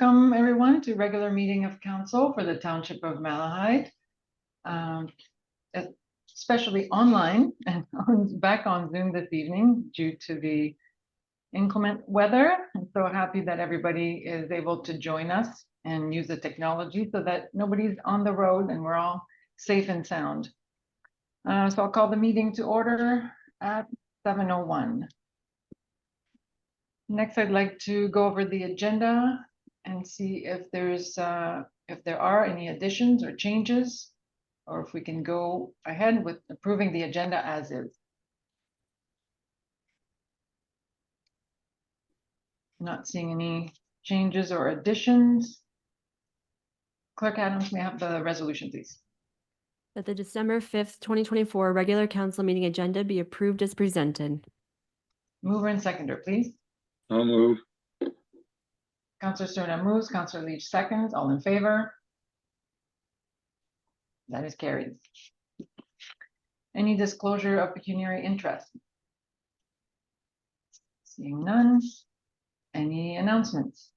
Welcome, everyone, to regular meeting of council for the Township of Malahide. Especially online and back on Zoom this evening due to the inclement weather. I'm so happy that everybody is able to join us and use the technology so that nobody's on the road and we're all safe and sound. So I'll call the meeting to order at 7:01. Next, I'd like to go over the agenda and see if there are any additions or changes, or if we can go ahead with approving the agenda as is. Not seeing any changes or additions. Clerk Adams, may I have the resolution, please? That the December 5th, 2024 regular council meeting agenda be approved as presented. Mover and seconder, please. I'll move. Councillor Serna moves, Councillor Leach seconds, all in favor? That is carried. Any disclosure of pecuniary interest? Seeing none. Any announcements?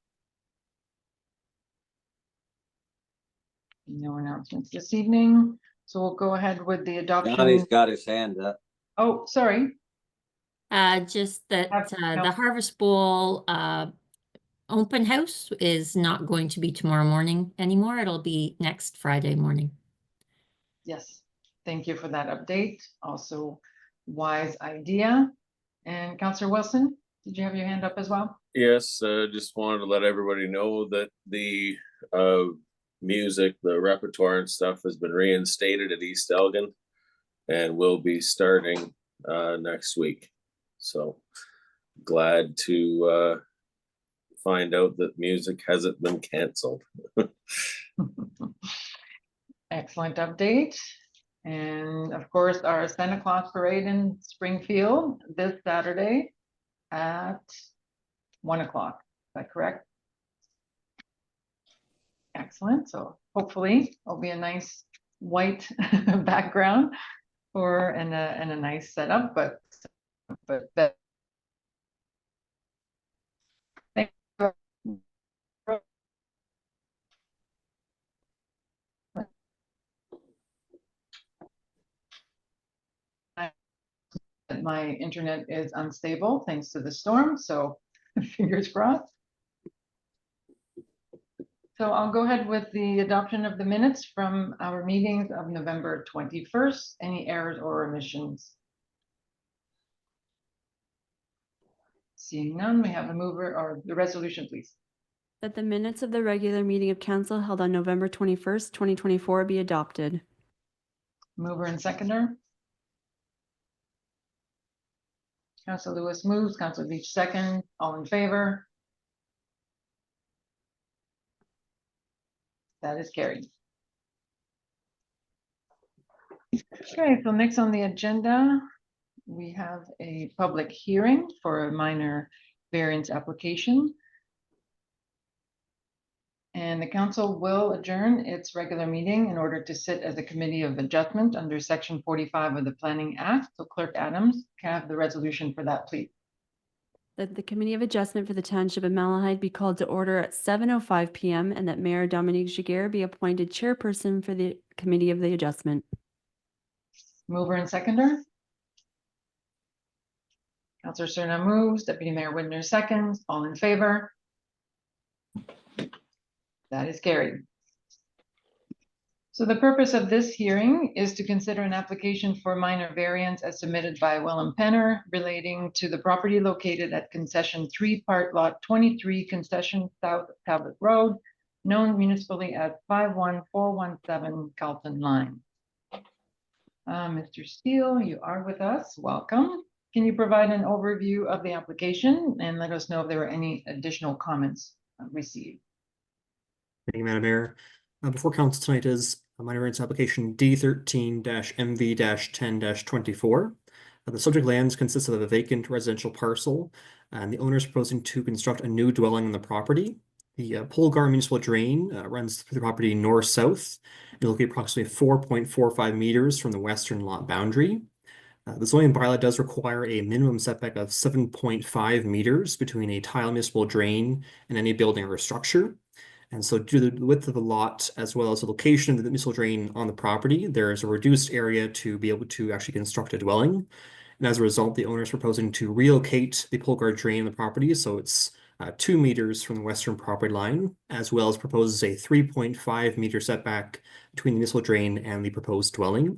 No announcements this evening, so we'll go ahead with the adoption. Johnny's got his hand up. Oh, sorry. Just that the Harvest Bowl open house is not going to be tomorrow morning anymore. It'll be next Friday morning. Yes, thank you for that update. Also, wise idea. And Councillor Wilson, did you have your hand up as well? Yes, just wanted to let everybody know that the music, the repertoire and stuff has been reinstated at East Elgin and will be starting next week. So glad to find out that music hasn't been canceled. Excellent update. And of course, our Santa Claus parade in Springfield this Saturday at 1 o'clock. Is that correct? Excellent. So hopefully it'll be a nice white background for and a nice setup, but my internet is unstable thanks to the storm, so fingers crossed. So I'll go ahead with the adoption of the minutes from our meetings of November 21st. Any errors or omissions? Seeing none, we have a mover or the resolution, please. That the minutes of the regular meeting of council held on November 21st, 2024 be adopted. Mover and seconder. Councillor Lewis moves, Councillor Leach second, all in favor? That is carried. Okay, so next on the agenda, we have a public hearing for a minor variance application. And the council will adjourn its regular meeting in order to sit as a committee of adjustment under section 45 of the Planning Act. So Clerk Adams, can I have the resolution for that, please? That the Committee of Adjustment for the Township of Malahide be called to order at 7:05 p.m. and that Mayor Dominique Giguère be appointed chairperson for the Committee of the Adjustment. Mover and seconder. Councillor Serna moves, Deputy Mayor Widner seconds, all in favor? That is carried. So the purpose of this hearing is to consider an application for minor variance as submitted by Willem Penner relating to the property located at Concession 3, Part Lot 23, Concession South Talbot Road, known municipally as 51417 Carlton Line. Mr. Steele, you are with us. Welcome. Can you provide an overview of the application and let us know if there were any additional comments received? Thank you, Madam Mayor. Before council tonight is a minor variance application D13-MV-10-24. The subject lands consists of a vacant residential parcel, and the owner is proposing to construct a new dwelling on the property. The Polgar Municipal Drain runs through the property north-south and located approximately 4.45 meters from the western lot boundary. The zoning bylaw does require a minimum setback of 7.5 meters between a tile municipal drain and any building or structure. And so due to the width of the lot, as well as the location of the municipal drain on the property, there is a reduced area to be able to actually construct a dwelling. And as a result, the owner is proposing to relocate the pole guard drain on the property, so it's 2 meters from the western property line, as well as proposes a 3.5 meter setback between the municipal drain and the proposed dwelling.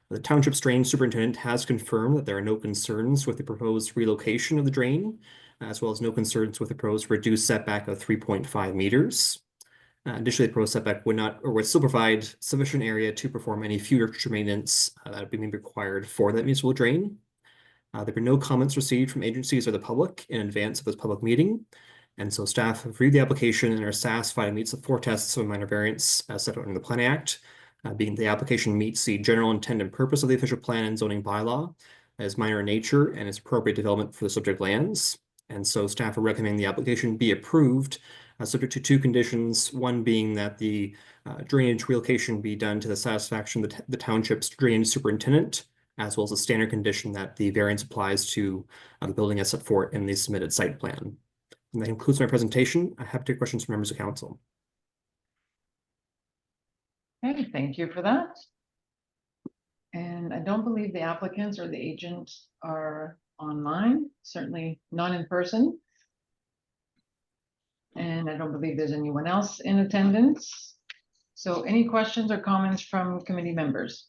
The township's drain superintendent has confirmed that there are no concerns with the proposed relocation of the drain, as well as no concerns with the proposed reduced setback of 3.5 meters. Additionally, the proposed setback would still provide sufficient area to perform any future maintenance that would be required for that municipal drain. There were no comments received from agencies or the public in advance of this public meeting. And so staff have reviewed the application and are satisfied it meets the 4 tests of a minor variance as set out in the Plan Act. Being the application meets the general intent and purpose of the official plan and zoning bylaw, as minor in nature and is appropriate development for the subject lands. And so staff are recommending the application be approved, subject to 2 conditions, one being that the drainage relocation be done to the satisfaction of the township's drainage superintendent, as well as a standard condition that the variance applies to the building as set forth in the submitted site plan. And that concludes my presentation. I have 2 questions from members of council. Okay, thank you for that. And I don't believe the applicants or the agent are online, certainly not in person. And I don't believe there's anyone else in attendance. So any questions or comments from committee members?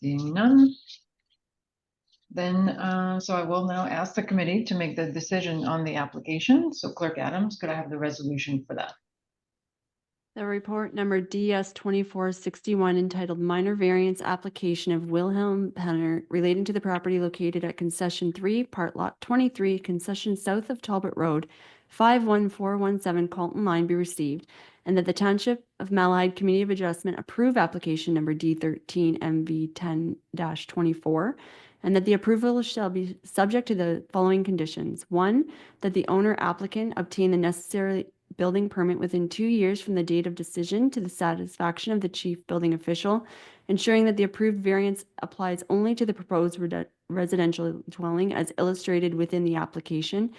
Seeing none. Then, so I will now ask the committee to make the decision on the application. So Clerk Adams, could I have the resolution for that? The report number DS 2461 entitled Minor Variance Application of Wilhelm Penner relating to the property located at Concession 3, Part Lot 23, Concession south of Talbot Road, 51417 Colton Line be received, and that the Township of Malahide Committee of Adjustment approve application number D13 MV 10-24, and that the approval shall be subject to the following conditions. 1, that the owner applicant obtain the necessary building permit within 2 years from the date of decision to the satisfaction of the chief building official, ensuring that the approved variance applies only to the proposed residential dwelling as illustrated within the application,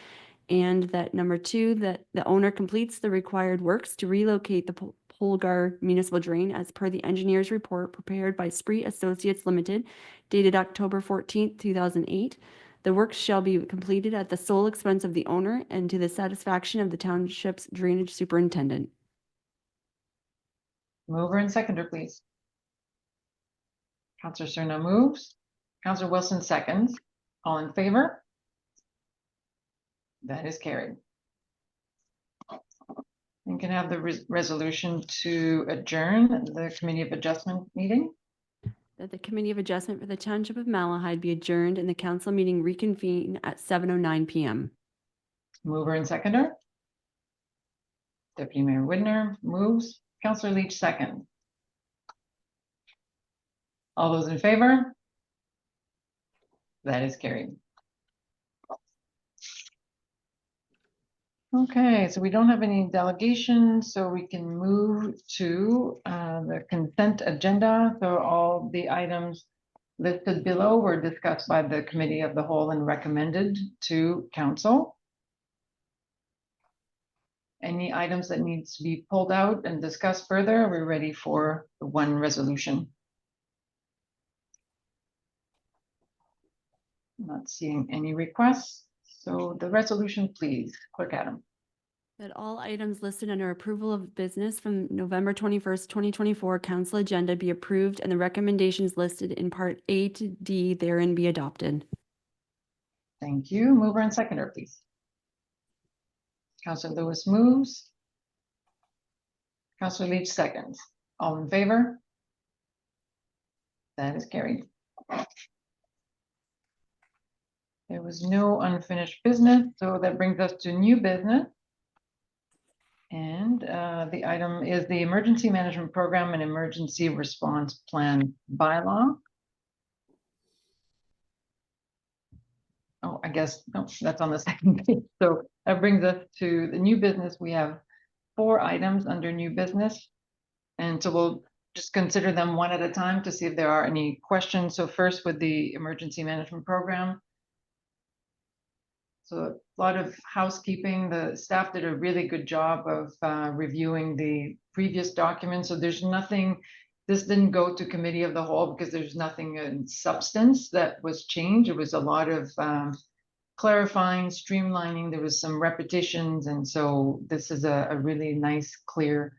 and that number 2, that the owner completes the required works to relocate the Polgar municipal drain as per the engineer's report prepared by Spree Associates Limited, dated October 14th, 2008. The works shall be completed at the sole expense of the owner and to the satisfaction of the township's drainage superintendent. Mover and seconder, please. Counselor Cerna moves. Counselor Wilson seconds. All in favor? That is carried. And can I have the resolution to adjourn the Committee of Adjustment meeting? That the Committee of Adjustment for the Township of Malahide be adjourned and the council meeting reconvene at 7:09 p.m. Mover and seconder. Deputy Mayor Widner moves. Counselor Leach seconds. All those in favor? That is carried. Okay, so we don't have any delegations, so we can move to the consent agenda. So all the items listed below were discussed by the Committee of the Whole and recommended to council. Any items that needs to be pulled out and discussed further, we're ready for the one resolution. Not seeing any requests. So the resolution, please, Clerk Adam. That all items listed under approval of business from November 21st, 2024 council agenda be approved and the recommendations listed in Part A to D therein be adopted. Thank you. Mover and seconder, please. Counselor Lewis moves. Counselor Leach seconds. All in favor? That is carried. There was no unfinished business, so that brings us to new business. And the item is the Emergency Management Program and Emergency Response Plan bylaw. Oh, I guess, no, that's on the second page. So that brings us to the new business. We have 4 items under new business. And so we'll just consider them one at a time to see if there are any questions. So first with the Emergency Management Program, So a lot of housekeeping. The staff did a really good job of reviewing the previous documents. So there's nothing, this didn't go to committee of the whole because there's nothing in substance that was changed. It was a lot of clarifying, streamlining. There was some repetitions. And so this is a really nice, clear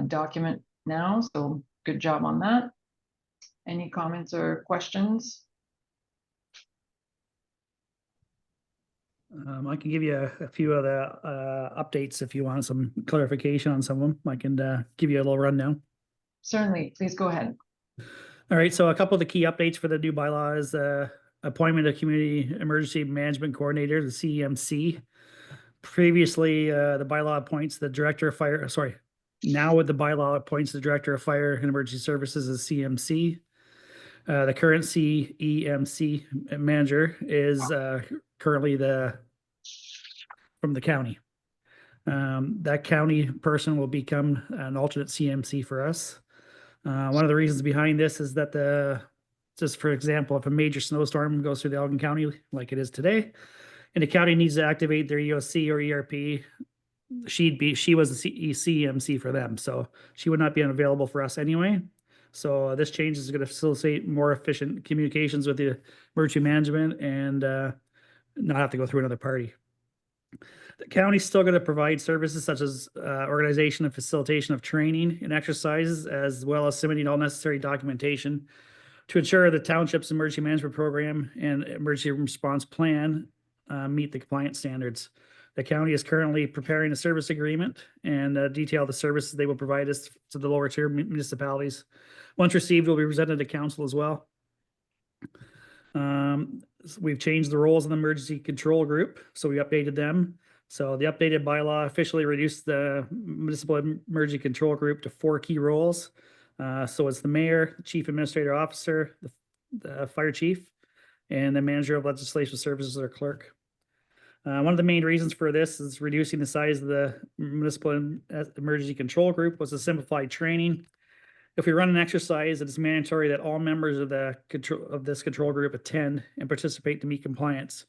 document now. So good job on that. Any comments or questions? I can give you a few of the updates if you want some clarification on some of them. I can give you a little rundown. Certainly, please go ahead. All right, so a couple of the key updates for the new bylaw is appointment of Community Emergency Management Coordinator, the CEMC. Previously, the bylaw appoints the Director of Fire, now with the bylaw appoints the Director of Fire and Emergency Services as CMC. The current CEMC manager is currently from the county. That county person will become an alternate CMC for us. One of the reasons behind this is that just for example, if a major snowstorm goes through the Elgin County like it is today, and the county needs to activate their EOC or ERP, she was the CEMC for them, so she would not be unavailable for us anyway. So this change is going to facilitate more efficient communications with the emergency management and not have to go through another party. The county's still going to provide services such as organization and facilitation of training and exercises, as well as submitting all necessary documentation to ensure the township's emergency management program and emergency response plan meet the compliance standards. The county is currently preparing a service agreement and detail the services they will provide us to the lower tier municipalities. Once received, will be presented to council as well. We've changed the roles in the emergency control group, so we updated them. So the updated bylaw officially reduced the municipal emergency control group to 4 key roles. So it's the mayor, the chief administrator officer, the fire chief, and the manager of legislation services or clerk. One of the main reasons for this is reducing the size of the municipal emergency control group was to simplify training. If we run an exercise, it is mandatory that all members of this control group attend and participate to meet compliance.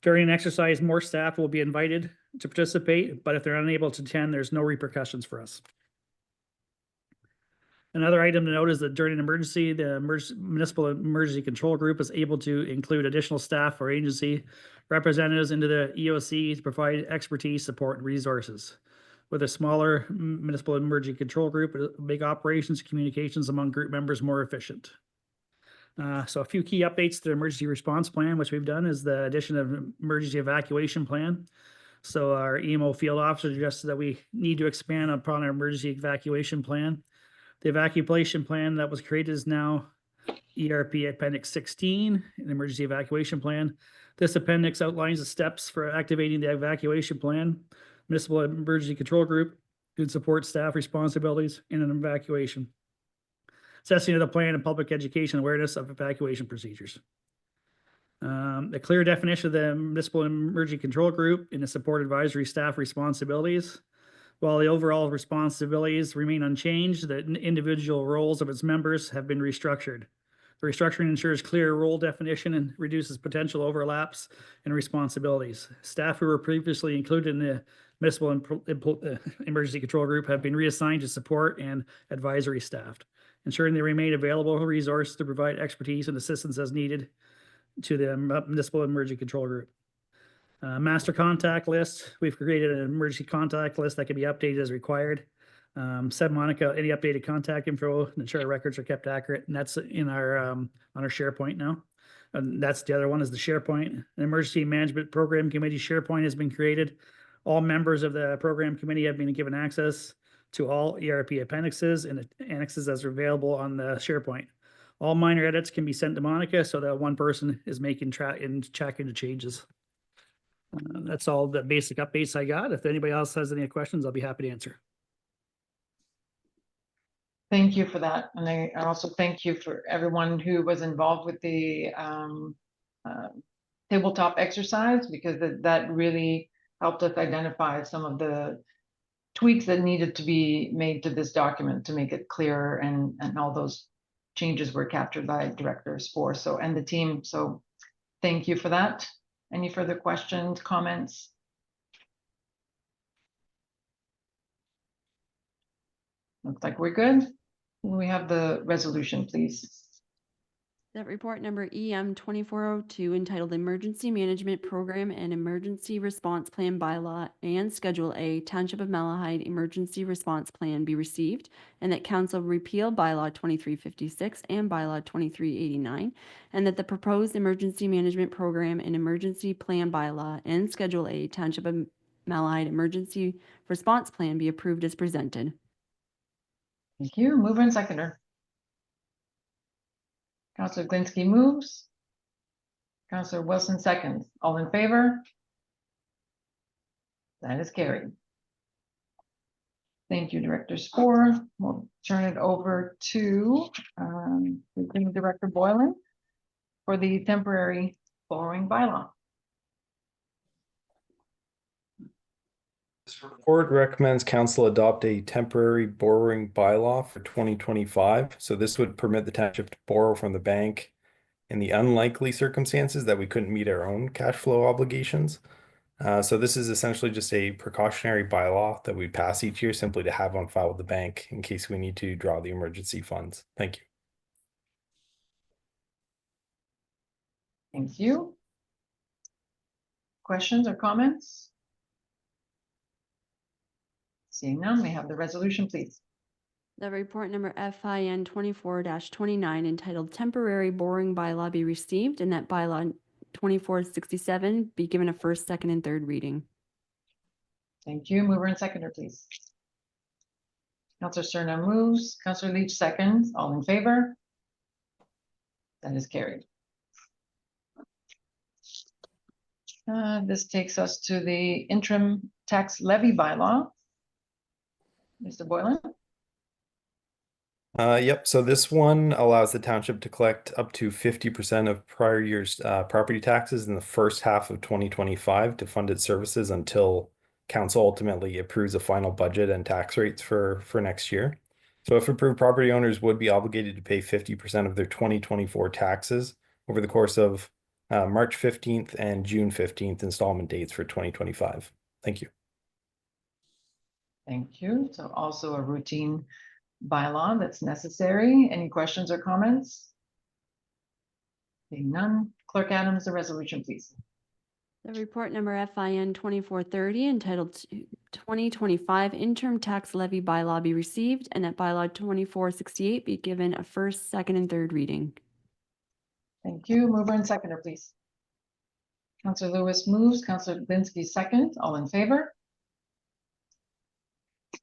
During an exercise, more staff will be invited to participate, but if they're unable to attend, there's no repercussions for us. Another item to note is that during an emergency, the municipal emergency control group is able to include additional staff or agency representatives into the EOC to provide expertise, support, and resources. With a smaller municipal emergency control group, it'll make operations, communications among group members more efficient. So a few key updates to the emergency response plan, which we've done, is the addition of an emergency evacuation plan. So our EMO field officer suggested that we need to expand upon our emergency evacuation plan. The evacuation plan that was created is now ERP Appendix 16, an emergency evacuation plan. This appendix outlines the steps for activating the evacuation plan. Municipal emergency control group can support staff responsibilities in an evacuation. Assessing of the plan and public education awareness of evacuation procedures. A clear definition of the municipal emergency control group and the support advisory staff responsibilities. While the overall responsibilities remain unchanged, the individual roles of its members have been restructured. The restructuring ensures clear role definition and reduces potential overlaps and responsibilities. Staff who were previously included in the municipal emergency control group have been reassigned to support and advisory staff, ensuring they remain available resources to provide expertise and assistance as needed to the municipal emergency control group. Master contact list. We've created an emergency contact list that can be updated as required. Send Monica any updated contact info and ensure our records are kept accurate. And that's in our on our SharePoint now. And that's the other one is the SharePoint. An emergency management program committee SharePoint has been created. All members of the program committee have been given access to all ERP appendixes and annexes as are available on the SharePoint. All minor edits can be sent to Monica so that one person is making checking the changes. That's all the basic updates I got. If anybody else has any questions, I'll be happy to answer. Thank you for that. And I also thank you for everyone who was involved with the tabletop exercise, because that really helped us identify some of the tweaks that needed to be made to this document to make it clearer, and all those changes were captured by Director Spohr and the team. So thank you for that. Any further questions, comments? Looks like we're good. We have the resolution, please. That report number EM 2402 entitled Emergency Management Program and Emergency Response Plan Bylaw and Schedule A Township of Malahide Emergency Response Plan be received, and that council repeal bylaw 2356 and bylaw 2389, and that the proposed emergency management program and emergency plan bylaw and Schedule A Township of Malahide Emergency Response Plan be approved as presented. Thank you. Mover and seconder. Counselor Glinski moves. Counselor Wilson seconds. All in favor? That is carried. Thank you, Director Spore. We'll turn it over to Director Boylan for the temporary borrowing bylaw. This report recommends council adopt a temporary borrowing bylaw for 2025. So this would permit the township to borrow from the bank in the unlikely circumstances that we couldn't meet our own cash flow obligations. So this is essentially just a precautionary bylaw that we pass each year simply to have on file with the bank in case we need to draw the emergency funds. Thank you. Thank you. Questions or comments? Seeing none, we have the resolution, please. The report number FIN 24-29 entitled Temporary Borrowing Bylaw be received, and that bylaw 2467 be given a first, second, and third reading. Thank you. Mover and seconder, please. Counselor Cerna moves. Counselor Leach seconds. All in favor? That is carried. This takes us to the interim tax levy bylaw. Mr. Boylan? Yep. So this one allows the township to collect up to 50% of prior year's property taxes in the first half of 2025 to fund its services until council ultimately approves a final budget and tax rates for next year. So if approved, property owners would be obligated to pay 50% of their 2024 taxes over the course of March 15th and June 15th installment dates for 2025. Thank you. Thank you. So also a routine bylaw that's necessary. Any questions or comments? Seeing none. Clerk Adams, the resolution, please. The report number FIN 2430 entitled 2025 Interim Tax Levy Bylaw be received, and that bylaw 2468 be given a first, second, and third reading. Thank you. Mover and seconder, please. Counselor Lewis moves. Counselor Glinski seconds. All in favor?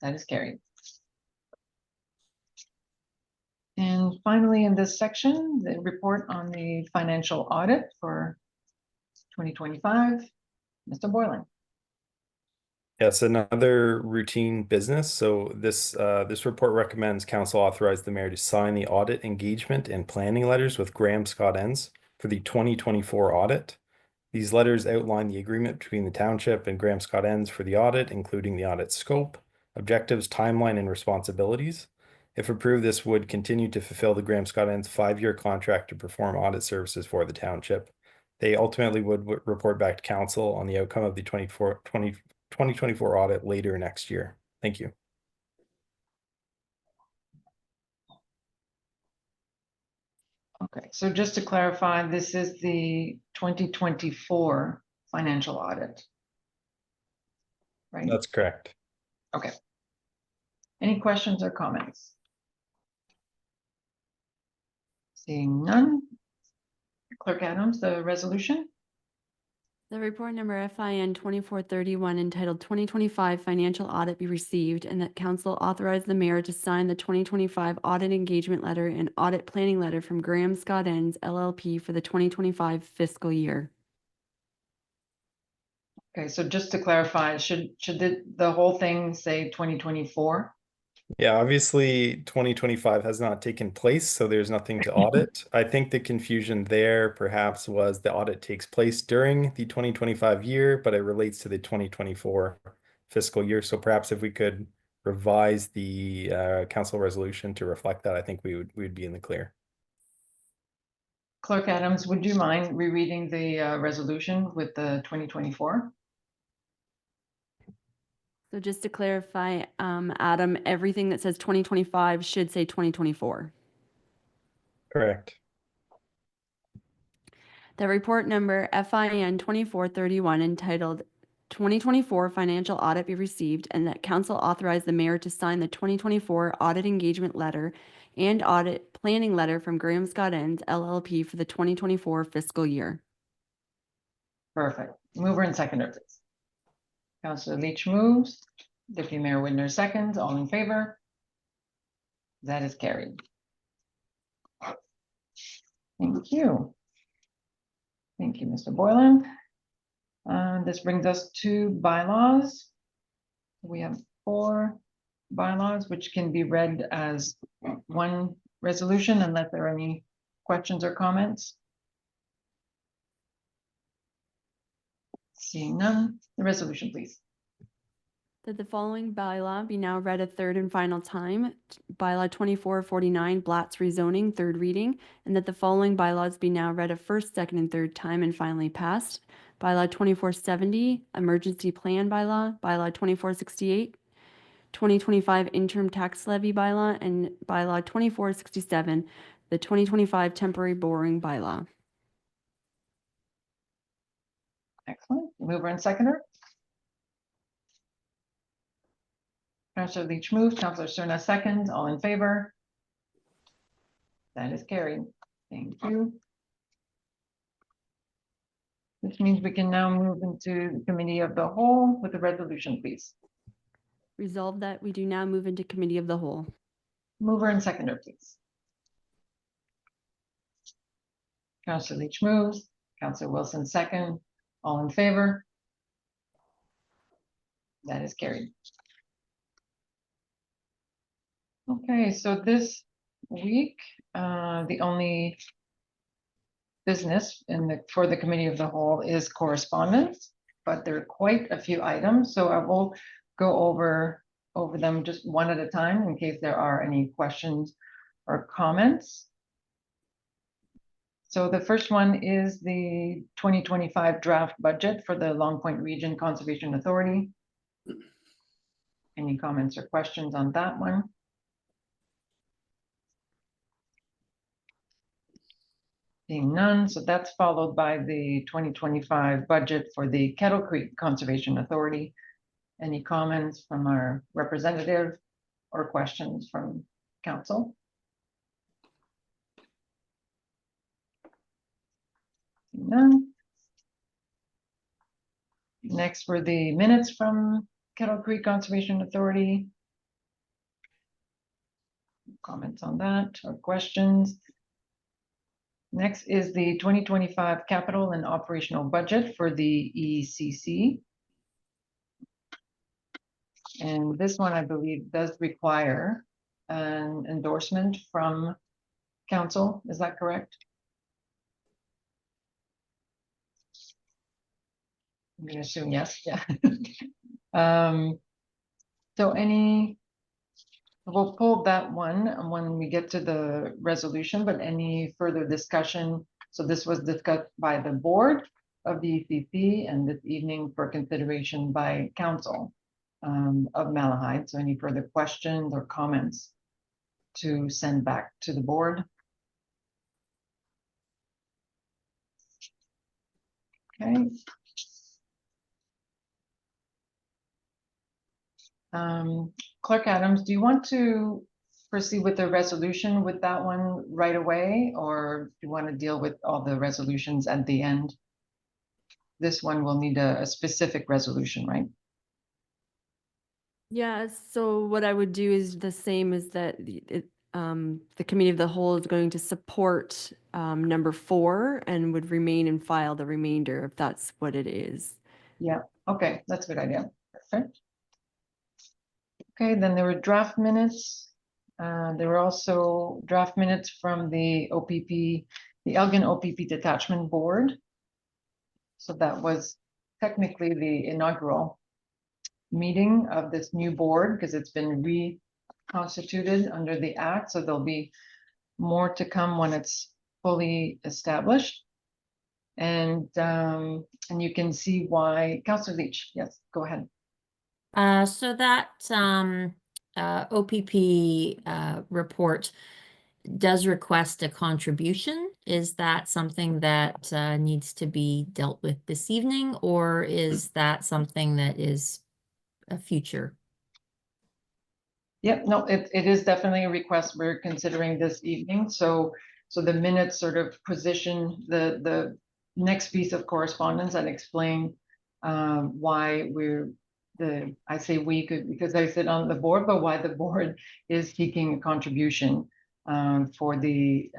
That is carried. And finally, in this section, the report on the financial audit for 2025. Mr. Boylan. Yes, another routine business. So this report recommends council authorize the mayor to sign the audit engagement and planning letters with Graham Scott Enns for the 2024 audit. These letters outline the agreement between the township and Graham Scott Enns for the audit, including the audit scope, objectives, timeline, and responsibilities. If approved, this would continue to fulfill the Graham Scott Enns 5-year contract to perform audit services for the township. They ultimately would report back to council on the outcome of the 2024 audit later next year. Thank you. Okay, so just to clarify, this is the 2024 financial audit. Right? That's correct. Okay. Any questions or comments? Seeing none. Clerk Adams, the resolution. The report number FIN 2431 entitled 2025 Financial Audit be received, and that council authorize the mayor to sign the 2025 audit engagement letter and audit planning letter from Graham Scott Enns LLP for the 2025 fiscal year. Okay, so just to clarify, should the whole thing say 2024? Yeah, obviously 2025 has not taken place, so there's nothing to audit. I think the confusion there perhaps was the audit takes place during the 2025 year, but it relates to the 2024 fiscal year. So perhaps if we could revise the council resolution to reflect that, I think we would be in the clear. Clerk Adams, would you mind rereading the resolution with the 2024? So just to clarify, Adam, everything that says 2025 should say 2024. Correct. The report number FIN 2431 entitled 2024 Financial Audit be received, and that council authorize the mayor to sign the 2024 audit engagement letter and audit planning letter from Graham Scott Ends LLP for the 2024 fiscal year. Perfect. Mover and seconder, please. Councillor Leach moves. Deputy Mayor Widner seconds. All in favor? That is carried. Thank you. Thank you, Mr. Boylan. This brings us to bylaws. We have 4 bylaws which can be read as one resolution unless there are any questions or comments. Seeing none, the resolution, please. That the following bylaw be now read a third and final time. Bylaw 2449, Blatz rezoning, third reading, and that the following bylaws be now read a first, second, and third time and finally passed. Bylaw 2470, Emergency Plan Bylaw, Bylaw 2468, 2025 Interim Tax Levy Bylaw, and Bylaw 2467, the 2025 Temporary Borrowing Bylaw. Excellent. Mover and seconder. Councillor Leach moves, Councillor Cerna seconds, all in favor? That is carried. Thank you. This means we can now move into the committee of the whole with the resolution, please. Resolved that we do now move into Committee of the Whole. Mover and seconder, please. Councillor Leach moves, Councillor Wilson second, all in favor? That is carried. Okay, so this week, the only business for the committee of the whole is correspondence, but there are quite a few items, so I will go over them just one at a time in case there are any questions or comments. So the first one is the 2025 draft budget for the Long Point Region Conservation Authority. Any comments or questions on that one? Seeing none, so that's followed by the 2025 budget for the Kettle Creek Conservation Authority. Any comments from our representative or questions from council? None. Next were the minutes from Kettle Creek Conservation Authority. Comments on that or questions? Next is the 2025 capital and operational budget for the ECC. And this one, I believe, does require an endorsement from council. Is that correct? I'm going to assume yes. Yeah. So we'll pull that one when we get to the resolution, but any further discussion? So this was discussed by the board of the ECC and this evening for consideration by council of Malahide. So any further questions or comments to send back to the board? Okay. Clerk Adams, do you want to proceed with the resolution with that one right away, or do you want to deal with all the resolutions at the end? This one will need a specific resolution, right? Yeah, so what I would do is the same as that the Committee of the Whole is going to support number 4 and would remain and file the remainder if that's what it is. Yeah, okay, that's a good idea. Perfect. Okay, then there were draft minutes. There were also draft minutes from the OPP, the Elgin OPP Detachment Board. So that was technically the inaugural meeting of this new board because it's been reconstituted under the act. So there'll be more to come when it's fully established. And you can see why. Councillor Leach, yes, go ahead. So that OPP report does request a contribution. Is that something that needs to be dealt with this evening, or is that something that is a future? Yep, no, it is definitely a request we're considering this evening. So the minutes sort of position the next piece of correspondence and explain why I say we could, because I sit on the board, but why the board is seeking a contribution for the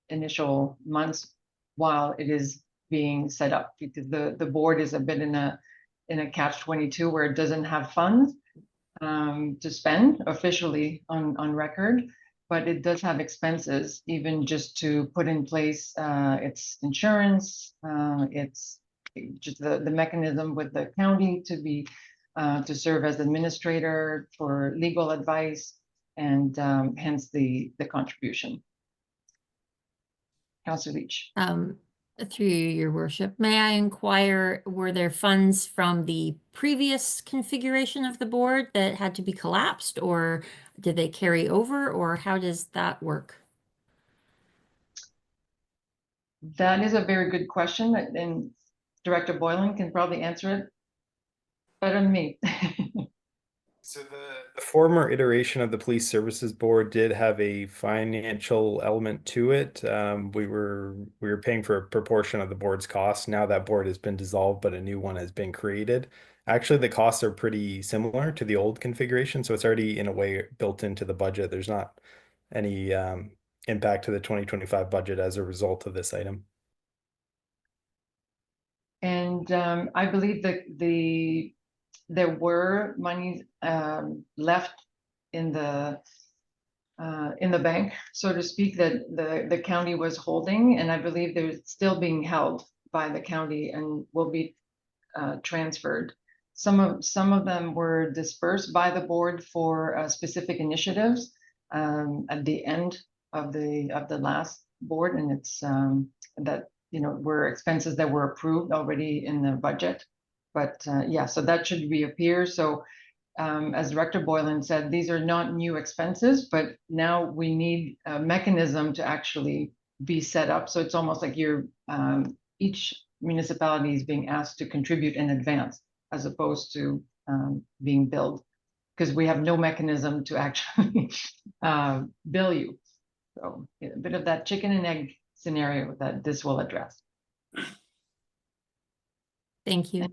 initial months while it is being set up, because the board is a bit in a catch-22 where it doesn't have funds to spend officially on record, but it does have expenses, even just to put in place its insurance, its just the mechanism with the county to be to serve as administrator for legal advice, and hence the contribution. Councillor Leach. Through your worship, may I inquire, were there funds from the previous configuration of the board that had to be collapsed, or did they carry over, or how does that work? That is a very good question, and Director Boylan can probably answer it better than me. So the former iteration of the Police Services Board did have a financial element to it. We were paying for a proportion of the board's costs. Now that board has been dissolved, but a new one has been created. Actually, the costs are pretty similar to the old configuration, so it's already in a way built into the budget. There's not any impact to the 2025 budget as a result of this item. And I believe that there were monies left in the bank, so to speak, that the county was holding, and I believe they're still being held by the county and will be transferred. Some of them were dispersed by the board for specific initiatives at the end of the last board, and it's that were expenses that were approved already in the budget. But yeah, so that should reappear. So as Director Boylan said, these are not new expenses, but now we need a mechanism to actually be set up. So it's almost like each municipality is being asked to contribute in advance, as opposed to being billed, because we have no mechanism to actually bill you. So a bit of that chicken and egg scenario that this will address. Thank you.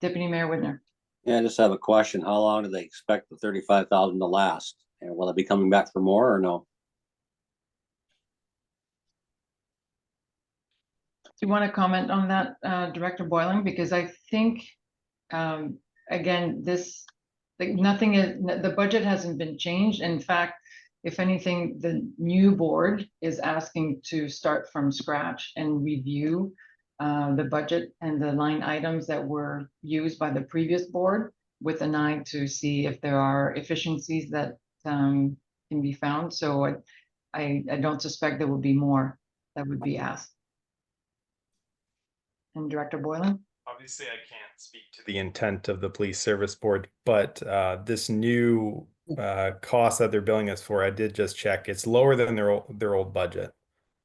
Deputy Mayor Widner. Yeah, I just have a question. How long do they expect the 35,000 to last? And will it be coming back for more or no? Do you want to comment on that, Director Boylan? Because I think, again, the budget hasn't been changed. In fact, if anything, the new board is asking to start from scratch and review the budget and the line items that were used by the previous board, with an eye to see if there are efficiencies that can be found. So I don't suspect there will be more that would be asked. And Director Boylan? Obviously, I can't speak to the intent of the Police Service Board, but this new cost that they're billing us for, I did just check. It's lower than their old budget.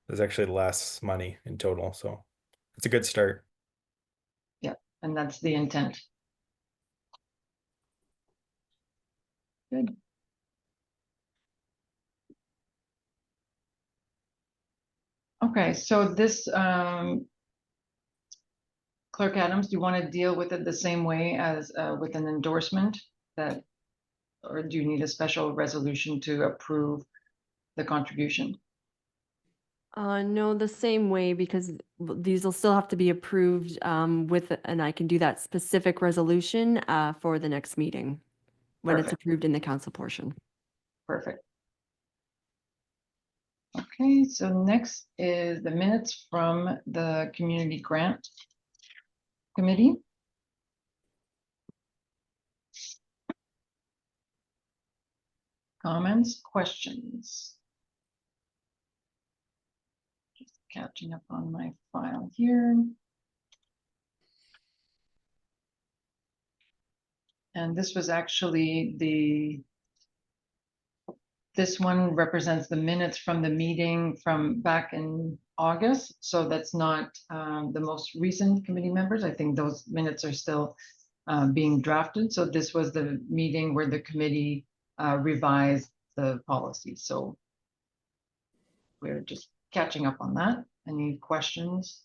There's actually less money in total, so it's a good start. Yeah, and that's the intent. Good. Okay, so this Clerk Adams, do you want to deal with it the same way as with an endorsement, that, or do you need a special resolution to approve the contribution? No, the same way, because these will still have to be approved and I can do that specific resolution for the next meeting when it's Perfect. approved in the council portion. Perfect. Okay, so next is the minutes from the Community Grant Committee. Comments, questions? catching up on my file here. And this was actually this one represents the minutes from the meeting from back in August. So that's not the most recent committee members. I think those minutes are still being drafted. So this was the meeting where the committee revised the policy. So we're just catching up on that. Any questions?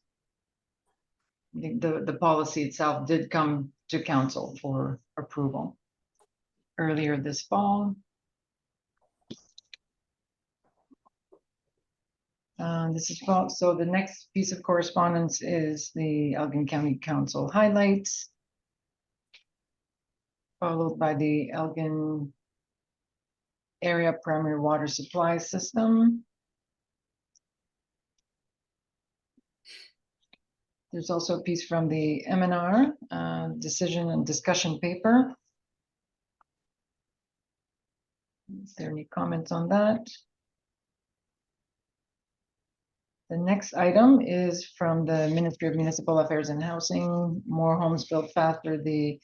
I think the policy itself did come to council for approval earlier this fall. This is so the next piece of correspondence is the Elgin County Council highlights, followed by the Elgin Area Primary Water Supply System. There's also a piece from the MNR decision and discussion paper. Is there any comments on that? The next item is from the Ministry of Municipal Affairs and Housing, More Homes Built Faster, the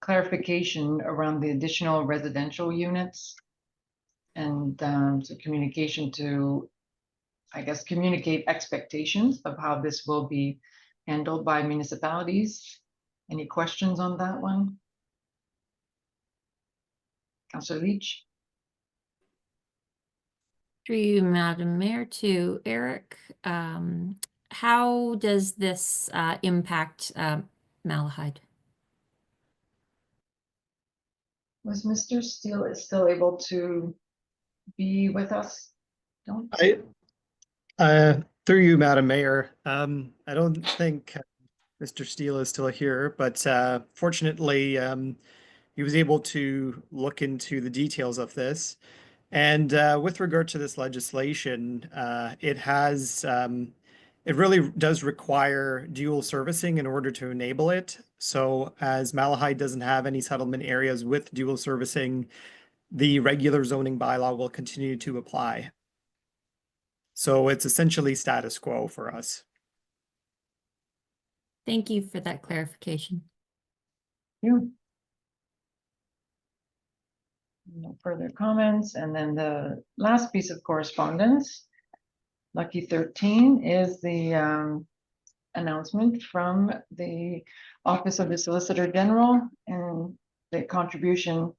clarification around the additional residential units and so communication to, I guess, communicate expectations of how this will be handled by municipalities. Any questions on that one? Councillor Leach? Through you, Madam Mayor, to Eric. How does this impact Malahide? Was Mr. Steele still able to be with us? Don't. Through you, Madam Mayor, I don't think Mr. Steele is still here, but fortunately, he was able to look into the details of this. And with regard to this legislation, it really does require dual servicing in order to enable it. So as Malahide doesn't have any settlement areas with dual servicing, the regular zoning bylaw will continue to apply. So it's essentially status quo for us. Thank you for that clarification. You. No further comments. And then the last piece of correspondence, Lucky 13, is the announcement from the Office of the Solicitor General and the contribution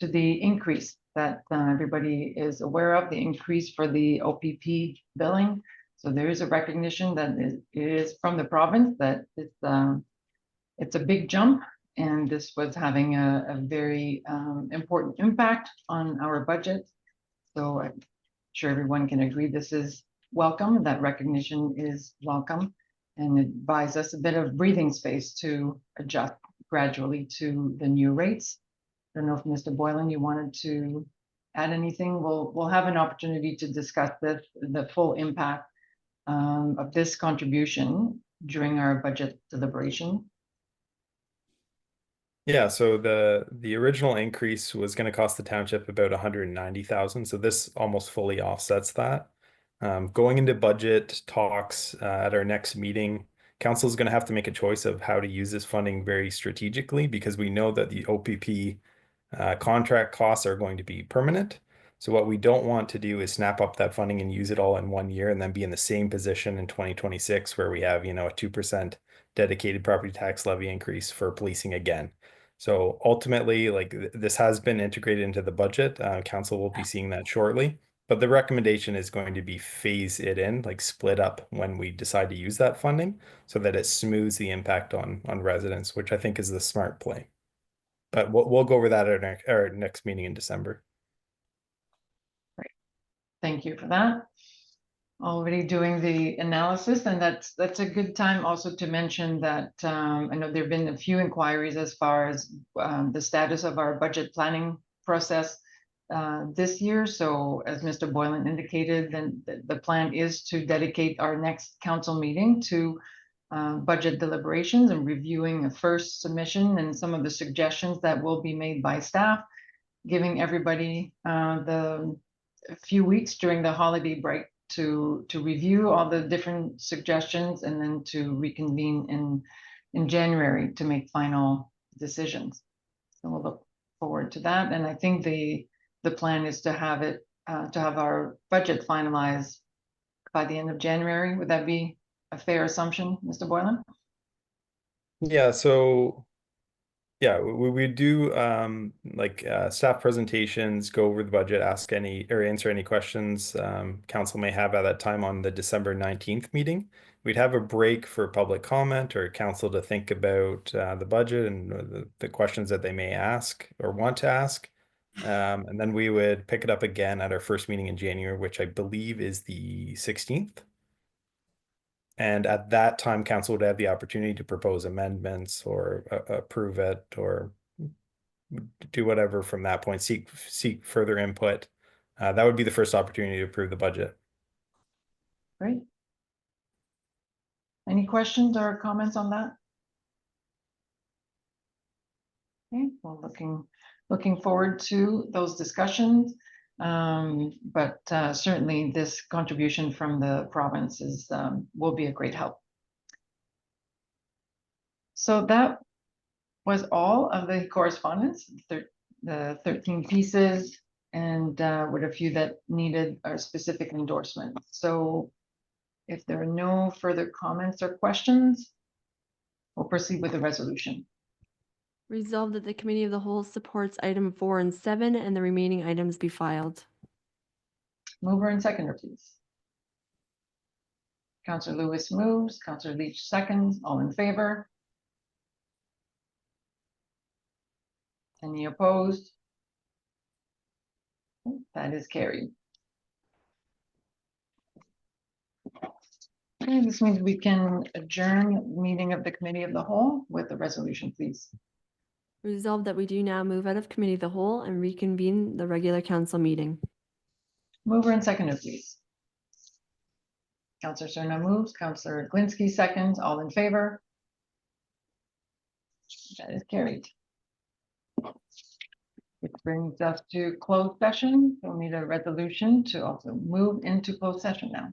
to the increase that everybody is aware of, the increase for the OPP billing. So there is a recognition that it is from the province that it's a big jump. And this was having a very important impact on our budget. So I'm sure everyone can agree this is welcome, that recognition is welcome. And it buys us a bit of breathing space to adjust gradually to the new rates. I don't know if Mr. Boylan, you wanted to add anything. We'll have an opportunity to discuss this, the full impact of this contribution during our budget deliberation. Yeah, so the original increase was going to cost the township about 190,000. So this almost fully offsets that. Going into budget talks at our next meeting, council is going to have to make a choice of how to use this funding very strategically, because we know that the OPP contract costs are going to be permanent. So what we don't want to do is snap up that funding and use it all in 1 year and then be in the same position in 2026 where we have, a 2% dedicated property tax levy increase for policing again. So ultimately, this has been integrated into the budget. Council will be seeing that shortly, but the recommendation is going to be phase it in, split up when we decide to use that funding so that it smooths the impact on residents, which I think is the smart play. But we'll go over that at our next meeting in December. Great. Thank you for that. Already doing the analysis, and that's a good time also to mention that I know there have been a few inquiries as far as the status of our budget planning process this year. So as Mr. Boylan indicated, then the plan is to dedicate our next council meeting to budget deliberations and reviewing a first submission and some of the suggestions that will be made by staff, giving everybody the few weeks during the holiday break to review all the different suggestions and then to reconvene in January to make final decisions. So we'll look forward to that. And I think the plan is to have it, to have our budget finalized by the end of January. Would that be a fair assumption, Mr. Boylan? Yeah, so yeah, we do staff presentations, go over the budget, ask any or answer any questions council may have at that time on the December 19th meeting. We'd have a break for public comment or council to think about the budget and the questions that they may ask or want to ask. And then we would pick it up again at our first meeting in January, which I believe is the 16th. And at that time, council would have the opportunity to propose amendments or approve it or do whatever from that point, seek further input. That would be the first opportunity to approve the budget. Great. Any questions or comments on that? Okay, well, looking forward to those discussions. But certainly this contribution from the province is will be a great help. So that was all of the correspondence, the 13 pieces, and with a few that needed a specific endorsement. So if there are no further comments or questions, we'll proceed with the resolution. Resolved that the Committee of the Whole supports item 4 and 7 and the remaining items be filed. Mover and seconder, please. Councillor Lewis moves, Councillor Leach seconds, all in favor? Any opposed? That is carried. Okay, this means we can adjourn meeting of the Committee of the Whole with the resolution, please. Resolved that we do now move out of Committee of the Whole and reconvene the regular council meeting. Mover and seconder, please. Councillor Cerna moves, Councillor Glinsky seconds, all in favor? That is carried. Which brings us to closed session. We'll need a resolution to also move into closed session now.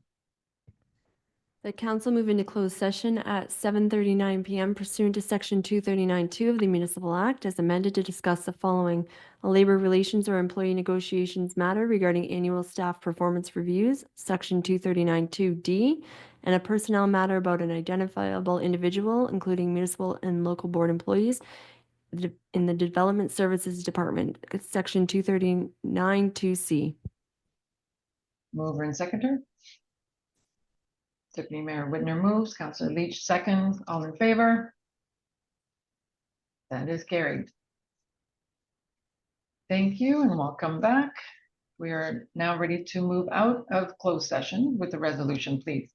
The council move into closed session at 7:39 p.m. pursuant to Section 239(2) of the Municipal Act as amended to discuss the following: a labor relations or employee negotiations matter regarding annual staff performance reviews, Section 239(2)D, and a personnel matter about an identifiable individual, including municipal and local board employees, in the Development Services Department, Section 239(2)C. Mover and seconder. Deputy Mayor Whitner moves, Councillor Leach seconds, all in favor? That is carried. Thank you and welcome back. We are now ready to move out of closed session with the resolution, please.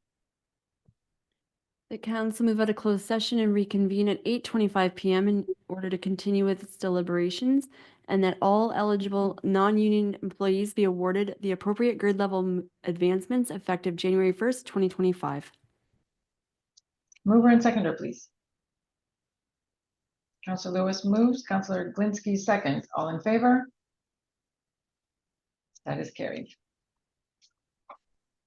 The council move out of closed session and reconvene at 8:25 p.m. in order to continue with its deliberations, and that all eligible non-union employees be awarded the appropriate grade level advancements effective January 1st, 2025. Mover and seconder, please. Councillor Lewis moves, Councillor Glinsky seconds, all in favor? That is carried.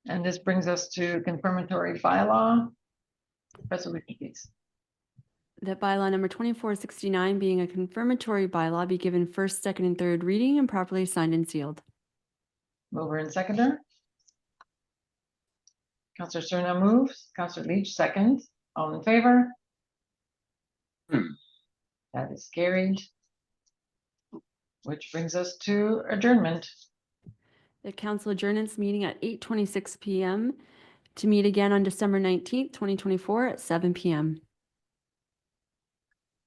And this brings us to confirmatory bylaw resolution, please. That bylaw number 2469 being a confirmatory bylaw be given first, second, and third reading and properly signed and sealed. Mover and seconder. Councillor Cerna moves, Councillor Leach seconds, all in favor? That is carried. Which brings us to adjournment. The council adjourns meeting at 8:26 p.m. to meet again on December 19th, 2024 at 7 p.m.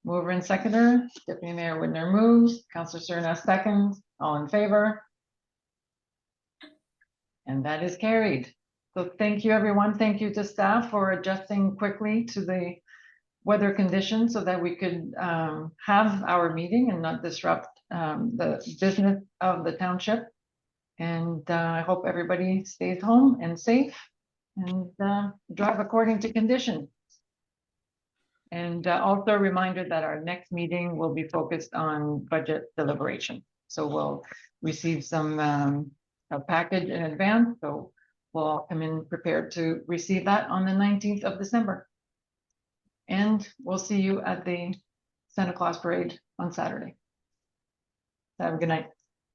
Mover and seconder, Deputy Mayor Whitner moves, Councillor Cerna seconds, all in favor? And that is carried. So thank you, everyone. Thank you to staff for adjusting quickly to the weather conditions so that we could have our meeting and not disrupt the business of the township. And I hope everybody stays home and safe and drive according to condition. And also a reminder that our next meeting will be focused on budget deliberation. So we'll receive some a package in advance. So we'll all come in prepared to receive that on the 19th of December. And we'll see you at the Santa Claus parade on Saturday. Have a good night.